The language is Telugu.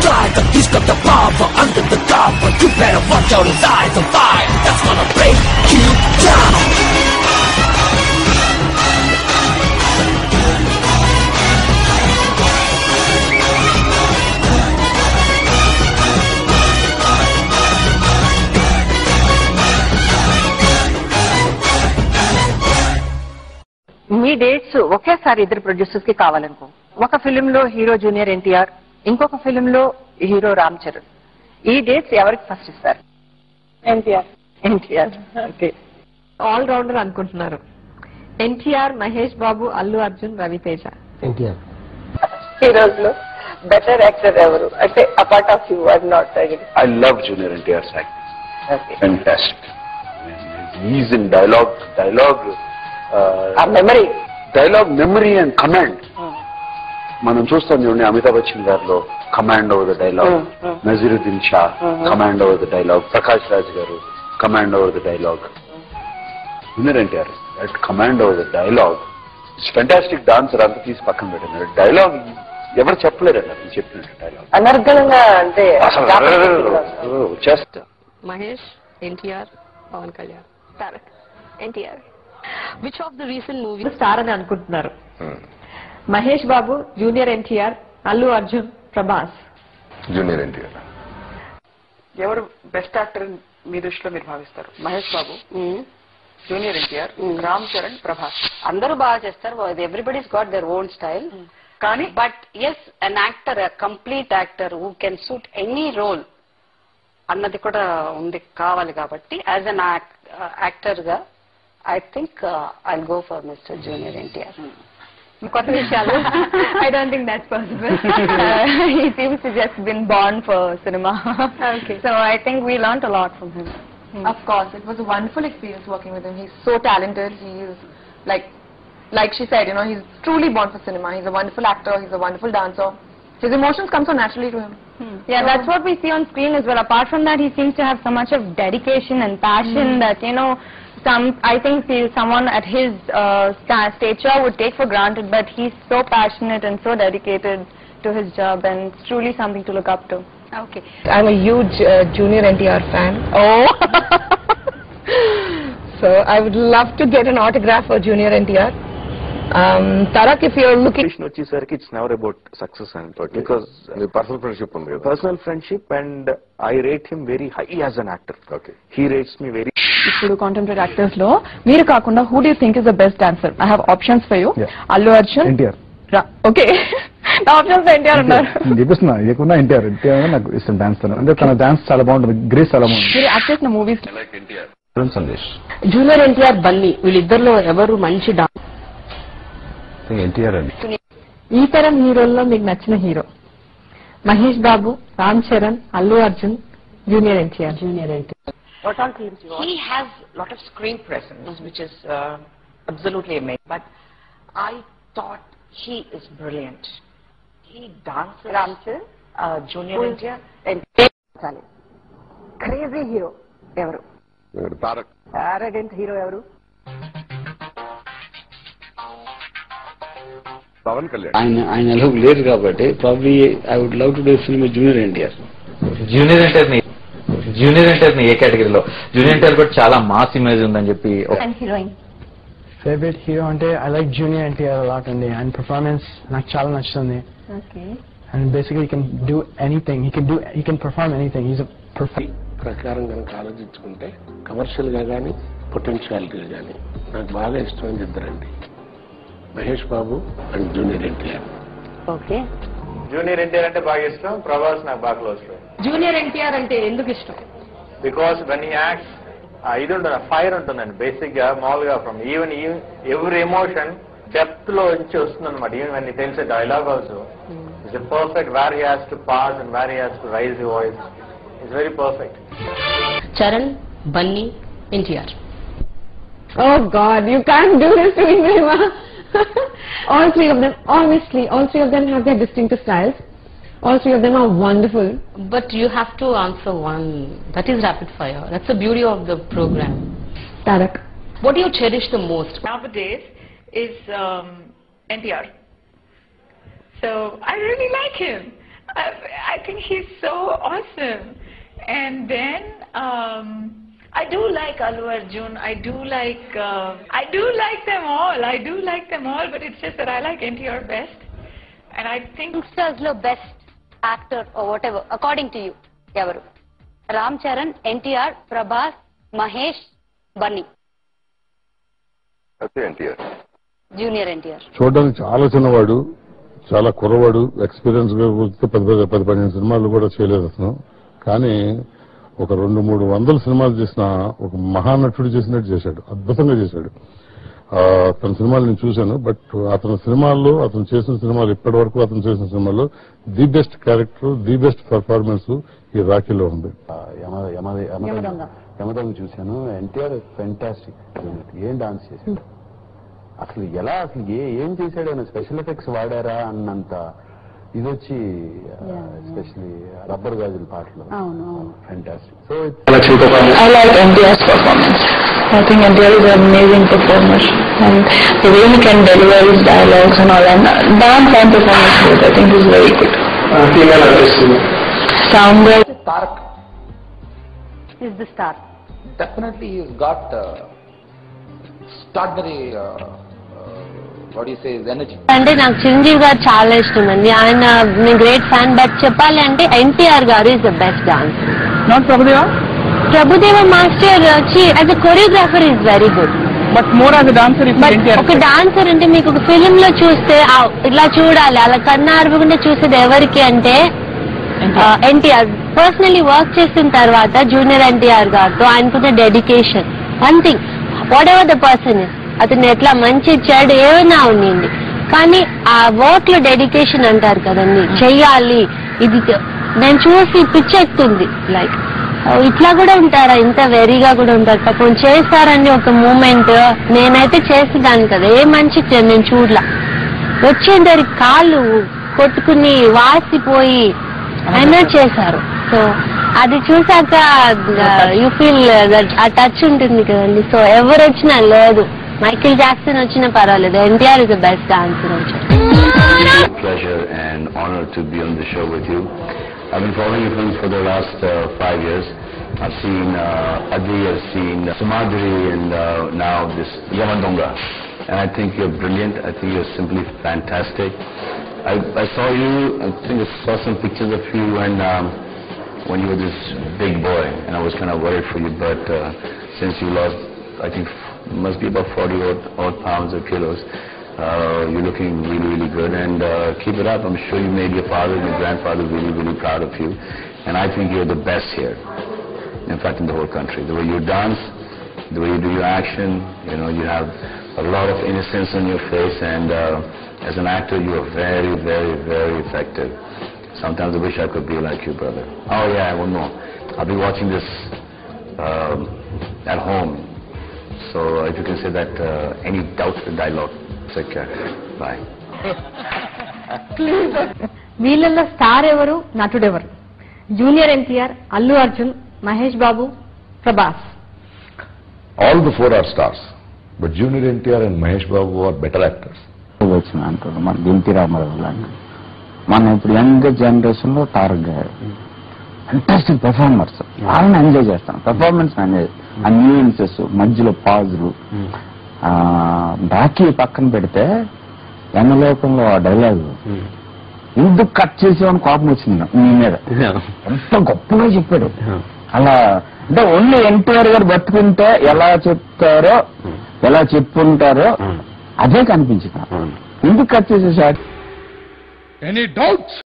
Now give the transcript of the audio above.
driver, he's got the power under the cover. You better watch out, his eyes on fire. That's gonna break you down. Me dates ఒకేసారి ఇద్దరు ప్రొడ్యూసర్స్ కి కావాలనుకో. ఒక ఫిలిం లో హీరో జూనియర్ ఎన్టీఆర్, ఇంకొక ఫిలిం లో హీరో రామ్ చరణ్. ఈ డేట్స్ ఎవరికి ఫస్ట్ ఇస్తారు? ఎన్టీఆర్. ఓకే. ఆల్ రౌండర్ అనుకుంటున్నారు. ఎన్టీఆర్, మహేష్ బాబు, అల్లు అర్జున్, రవితేజ. ఎన్టీఆర్. హీరోస్ లో బెటర్ యాక్టర్ ఎవరు అంటే apart of you? I not agree. I love Junior NTR's acting. Okay. Fantastic. He's in dialogue, memory and command. మనం చూస్తాం చూడండి అమితాబ్ బచ్చన్ గారిలో command over the dialogue, Naseeruddin Shah command over the dialogue, Prakash Raj గారు command over the dialogue. Junior NTR that command over the dialogue. Fantastic dancer అంత తీసి పక్కన పెట్టినారు. డైలాగ్ ఎవరు చెప్పలేరండి అతను చెప్పినట్టు డైలాగ్ అనర్గళంగా అంటే వచ్చేస్తా. Mahesh, NTR, Pawan Kalyan, Tarak. NTR. Which of the recent movie star అని అనుకుంటున్నారు? మహేష్ బాబు, జూనియర్ ఎన్టీఆర్, అల్లు అర్జున్, ప్రభాస్. జూనియర్ ఎన్టీఆర్. ఎవరు బెస్ట్ యాక్టర్ మీ దృష్టిలో మీరు భావిస్తారు? మహేష్ బాబు, జూనియర్ ఎన్టీఆర్, రామ్ చరణ్, ప్రభాస్. అందరూ బాగా చేస్తారు. Everybody's got their own style. కానీ but as an actor, complete actor who can suit any role అన్నది కూడా ఉంది కావాలి. కాబట్టి యాజ్ అన్ యాక్టర్ గా I think I go for mister junior NTR. కొత్త విషయాలు. I don't think that's possible. He seems to just been born for cinema. Okay. So I think we learnt a lot from him. Of course, it was a wonderful experience working with him. He's so talented. He is like she said, you know, he's truly born for cinema. He's a wonderful actor. He's a wonderful dancer. His emotions come so naturally to him. Yeah, that's what we see on screen as well. Apart from that, he seems to have so much of dedication and passion that, you know, I think someone at his stature would take for granted, but he's so passionate and so dedicated to his job, and it's truly something to look up to. Okay. I'm a huge Junior NTR fan. Oh! So I would love to get an autograph for Junior NTR. Tarak, if you're looking... It's never about success and because the personal friendship and I rate him very high as an actor. Okay. He rates me very... ఇప్పుడు కాంటెంపరీ యాక్టర్స్ లో మీరు కాకుండా who do you think is the best dancer? I have options for you. Allu Arjun, NTR. Okay, నా ఆప్షన్స్ ఎన్టీఆర్ ఉన్నారు. చూపిస్తున్నా ఏకున్నా ఎన్టీఆర్ నాకు ఇష్టం డాన్స్. అంటే తన డాన్స్ చాలా బాగుంటుంది, గ్రేస్ చాలా బాగుంటుంది. మీరు యాక్ట్ చేసిన మూవీస్ సందేశ్, జూనియర్ ఎన్టీఆర్, బన్నీ, వీళ్ళిద్దరిలో ఎవరు మంచి డాన్స్? ఎన్టీఆర్ అండి. ఈ తరం హీరోల్లో మీకు నచ్చిన hero? Mahesh Babu, Ram Charan, Allu Arjun, junior NTR. What all films you watch? He has a lot of screen presence, which is absolutely amazing. But I thought he is brilliant. He dances. Ramcharan, Junior NTR, and crazy hero evaru? Tarak. Arrogant hero evaru? Pawan Kalyan. ఆయన లేరు కాబట్టి probably I would love to do film junior NTR. Junior NTR ని ఏ కేటగిరీలో? జూనియర్ ఎన్టీఆర్ కూడా చాలా మాస్ ఇమేజ్ ఉందని చెప్పి. హీరోయిన్ ఫేవరెట్ హీరో అంటే I like junior NTR a lot అండి. ఆయన పర్ఫార్మెన్స్ నాకు చాలా నచ్చుతుంది. And basically can do anything, he can perform anything. Is a perfect. ప్రకారం కనుక ఆలోచించుకుంటే కమర్షియల్ గా కానీ పొటెన్షియాలిటీగా కానీ నాకు బాగా ఇష్టమైన ఇద్దరండి, Mahesh Babu and junior NTR. Okay. Junior NTR అంటే బాగా ఇష్టం, ప్రభాస్ నాకు బాగా క్లోజ్. జూనియర్ ఎన్టీఆర్ అంటే ఎందుకు ఇష్టం? బికాస్ వెన్ హీ యాక్ట్స్ ఇది ఉంటుంది, ఫైర్ ఉంటుందండి. బేసిక్ గా మామూలుగా from even every emotion depth లో నుంచి వస్తుంది అనమాట. Even when he tells a dialogue also it's perfect where he has to pass and where he has to raise the voice. It's very perfect. Charan, Bunny, NTR. Oh God, you can't do this to me, Prema. All three of them, honestly, all three of them have their distinctive styles. All three of them are wonderful. But you have to answer one. That is rapid fire. That's the beauty of the program. Tarak. What do you cherish the most? Nowadays is NTR. So I really like him. I think he's so awesome. And then I do like Allu Arjun. I do like them all. I do like them all, but it's just that I like NTR best. And I think youngsters lo best actor or whatever, according to you, evaru? Ram Charan, NTR, Prabhas, Mahesh, Bunny. అయితే NTR. Junior NTR. చూడడానికి చాలా చిన్నవాడు, చాలా కుర్రవాడు, ఎక్స్పీరియన్స్ గా 10-15 సినిమాలు కూడా చేయలేదు అతను. కానీ ఒక 200-300 సినిమాలు చేసిన ఒక మహానటుడు చేసినట్టు చేశాడు, అద్భుతంగా చేశాడు. తన సినిమాలు నేను చూశాను. బట్ అతని సినిమాల్లో, అతను చేసిన సినిమాలు ఇప్పటి వరకు అతను చేసిన సినిమాల్లో the best character, the best performance ఈ రాఖీలో ఉంది. యమదొంగ చూశాను. ఎన్టీఆర్ ఫెంటాస్టిక్. ఏం డాన్స్ చేశాడు అసలు, ఎలా అసలు ఏం చేశాడు ఆయన, స్పెషల్ ఎఫెక్ట్స్ వాడారా అన్నంత ఇది వచ్చి, ఎస్పెషలీ రబ్బర్ గాజుల పాటలు fantastic. So I like NTR's performance. I think NTR is an amazing performer, and the way he can deliver his dialogues and all, and dance and performance both, I think he's very good. Female artist. Soundwell. Tarak is the star. Definitely he's got extraordinary what do you say, his energy. అంటే నాకు చిరంజీవి గారు చాలా ఇష్టం అండి. ఆయన నేను గ్రేట్ ఫ్యాన్. బట్ చెప్పాలి అంటే ఎన్టీఆర్ గారు is the best dancer. Not Prabhudeva. Prabhudeva master వచ్చి as a choreographer is very good. But more as a dancer is NTR. ఒక డాన్సర్ అంటే మీకు ఒక ఫిలిం లో చూస్తే ఇట్లా చూడాలి, అలా కన్నా అరవకుండా చూసేది ఎవరికి అంటే ఎన్టీఆర్. పర్సనలీ వర్క్ చేసిన తర్వాత జూనియర్ ఎన్టీఆర్ గారితో ఆయనకున్న dedication, one thing what ever the person is, అతను ఎట్లా మంచి చెడు ఏమైనా ఉండింది, కానీ ఆ వర్క్ లో డెడికేషన్ అంటారు కదండి, చెయ్యాలి. ఇది నేను చూసి పిచ్చెక్కుతుంది. లైక్ ఇట్లా కూడా ఉంటారా, ఇంత వెరీగా కూడా ఉంటారు. పాపం చేస్తారని ఒక మూమెంట్ నేనైతే చేసేదాన్ని కదా, ఏ మనిషికి నేను చూడలా. వచ్చేందరికి కాళ్ళు కొట్టుకుని వాసిపోయి అయినా చేశారు. సో అది చూసాక యూ ఫీల్ ఆ టచ్ ఉంటుంది కదండి. సో ఎవరు వచ్చినా లేదు, మైకేల్ జాక్సన్ వచ్చినా పర్వాలేదు, NTR is the best dancer. Pleasure and honor to be on the show with you. I've been following your films for the last 5 years. I've seen Adli, I've seen Sumadri, and now this Yamadonga. And I think you're brilliant. I think you're simply fantastic. I saw you, I think I saw some pictures of you when you were this big boy, and I was kind of worried for you, but since you lost, I think must be about 40 odd pounds or kilos, you're looking really, really good, and keep it up. I'm sure you made your father and your grandfather really, really proud of you, and I think you're the best here, in fact in the whole country. The way you dance, the way you do your action, you know, you have a lot of innocence on your face, and as an actor you are very, very, very effective. Sometimes I wish I could be like you, brother. Oh yeah, one more. I'll be watching this at home. So if you can say that, any doubts the dialogue, take care. Bye. వీళ్ళల్లో స్టార్ ఎవరు, నటుడు ఎవరు? Junior NTR, Allu Arjun, Mahesh Babu, Prabhas. All the 4 are stars, but Junior NTR and Mahesh Babu are better actors. వచ్చిన అంటారు మన ఎన్టీ రామారావు లాగా. మనం ఇప్పుడు యంగ్ జనరేషన్ లో తారక్ గారు ఫంటాస్టిక్ పెర్ఫార్మర్స్, వాళ్ళని ఎంజాయ్ చేస్తాం, పెర్ఫార్మెన్స్ ఎంజాయ్, ఆ న్యూయెన్సెస్, మధ్యలో పాజులు. బాకీ పక్కన పెడితే ఎన్నలోకంలో ఆ డైలాగ్ ఎందుకు కట్ చేసామని కోపం వచ్చింది మీ మీద, ఎంత గొప్పగా చెప్పాడు. అలా అంటే ఓన్లీ ఎన్టీఆర్ గారు బతుకుంటే ఎలా చెప్తారో, ఎలా చెప్పుంటారో అదే కనిపించింది. ఎందుకు కట్ చేసేసాడు? Any doubts?